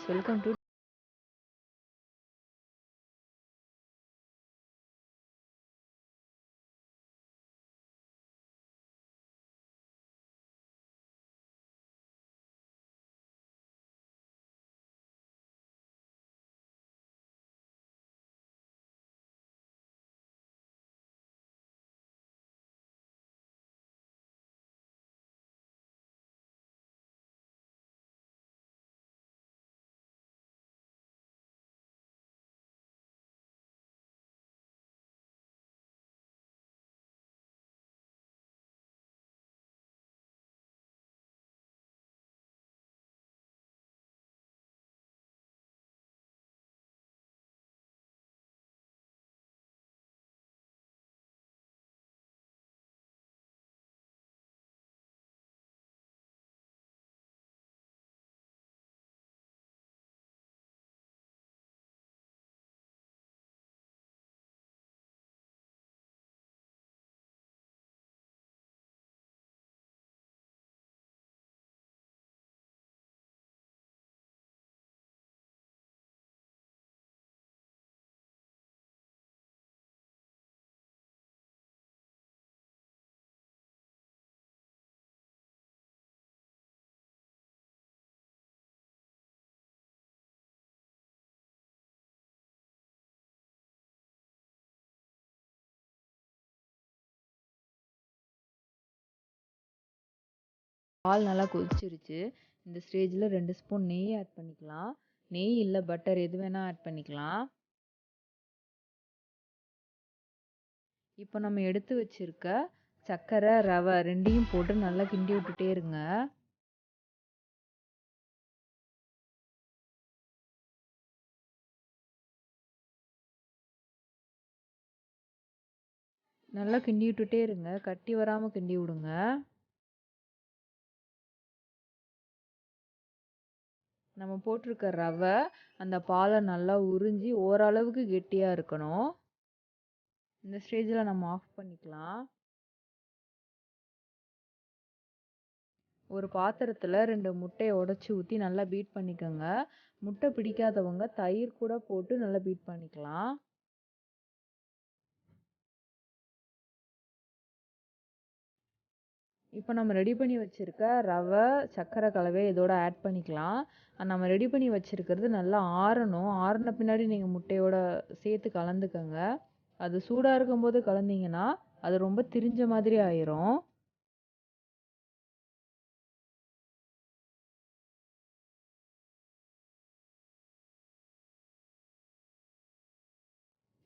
Welcome to ball நல்லா கொதிச்சிருச்சு. இந்த ஸ்டேஜில் 2 ஸ்பூன் நெய் ஆட் பண்ணிக்கலாம். நெய் இல்லை பட்டர் எது வேணால் ஆட் பண்ணிக்கலாம். இப்போ நம்ம எடுத்து வச்சிருக்க சர்க்கரை ரவை ரெண்டையும் போட்டு நல்லா கிண்டி விட்டுட்டே இருங்க. நல்லா கிண்டி விட்டுட்டே இருங்க, கட்டி வராமல் கிண்டி விடுங்க. நம்ம போட்டிருக்க ரவை அந்த பாலை நல்லா உறிஞ்சி ஓரளவுக்கு கெட்டியாக இருக்கணும். இந்த ஸ்டேஜில் நம்ம ஆஃப் பண்ணிக்கலாம். ஒரு பாத்திரத்தில் 2 முட்டையை உடச்சி ஊற்றி நல்லா பீட் பண்ணிக்கோங்க. முட்டை பிடிக்காதவங்க தயிர் கூட போட்டு நல்லா பீட் பண்ணிக்கலாம். இப்போ நம்ம ரெடி பண்ணி வச்சுருக்க ரவை சர்க்கரை கலவையை இதோட ஆட் பண்ணிக்கலாம். நம்ம ரெடி பண்ணி வச்சுருக்கிறது நல்லா ஆறணும். ஆறின பின்னாடி நீங்கள் முட்டையோட சேர்த்து கலந்துக்கங்க. அது சூடாக இருக்கும்போது கலந்தீங்கன்னா அது ரொம்ப திரிஞ்ச மாதிரி ஆயிரும்.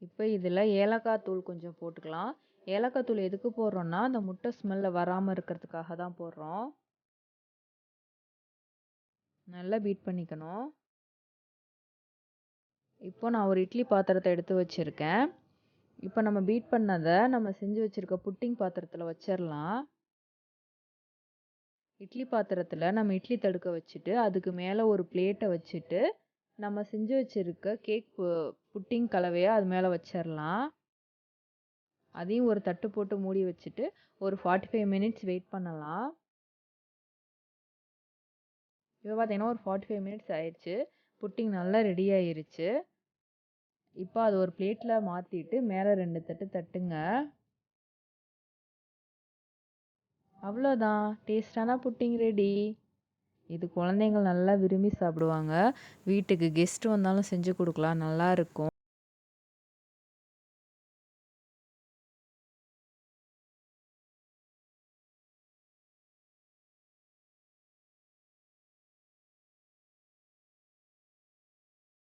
இப்போ இதில் ஏலக்காய் தூள் கொஞ்சம் போட்டுக்கலாம். ஏலக்காய் தூள் எதுக்கு போடுறோன்னா அந்த முட்டை ஸ்மெல்ல வராமல் இருக்கிறதுக்காக தான் போடுறோம். நல்லா பீட் பண்ணிக்கணும். இப்போ நான் ஒரு இட்லி பாத்திரத்தை எடுத்து வச்சுருக்கேன். இப்போ நம்ம பீட் பண்ணதை நம்ம செஞ்சு வச்சுருக்க புட்டிங் பாத்திரத்தில் வச்சிடலாம். இட்லி பாத்திரத்தில் நம்ம இட்லி தடுக்க வச்சுட்டு அதுக்கு மேலே ஒரு பிளேட்டை வச்சுட்டு நம்ம செஞ்சு வச்சுருக்க கேக் புட்டிங் கலவையை அது மேலே வச்சிடலாம். அதையும் ஒரு தட்டு போட்டு மூடி வச்சுட்டு ஒரு 45 மினிட்ஸ் வெயிட் பண்ணலாம். இப்போ பார்த்தீங்கன்னா ஒரு 45 மினிட்ஸ் ஆயிடுச்சு. புட்டிங் நல்லா ரெடி ஆயிருச்சு. இப்போ அது ஒரு பிளேட்டில் மாற்றிட்டு மேலே 2 தட்டு தட்டுங்க. அவ்வளோதான், டேஸ்டான புட்டிங் ரெடி. இது குழந்தைங்க நல்லா விரும்பி சாப்பிடுவாங்க. வீட்டுக்கு கெஸ்ட் வந்தாலும் செஞ்சு கொடுக்கலாம், நல்லா இருக்கும்.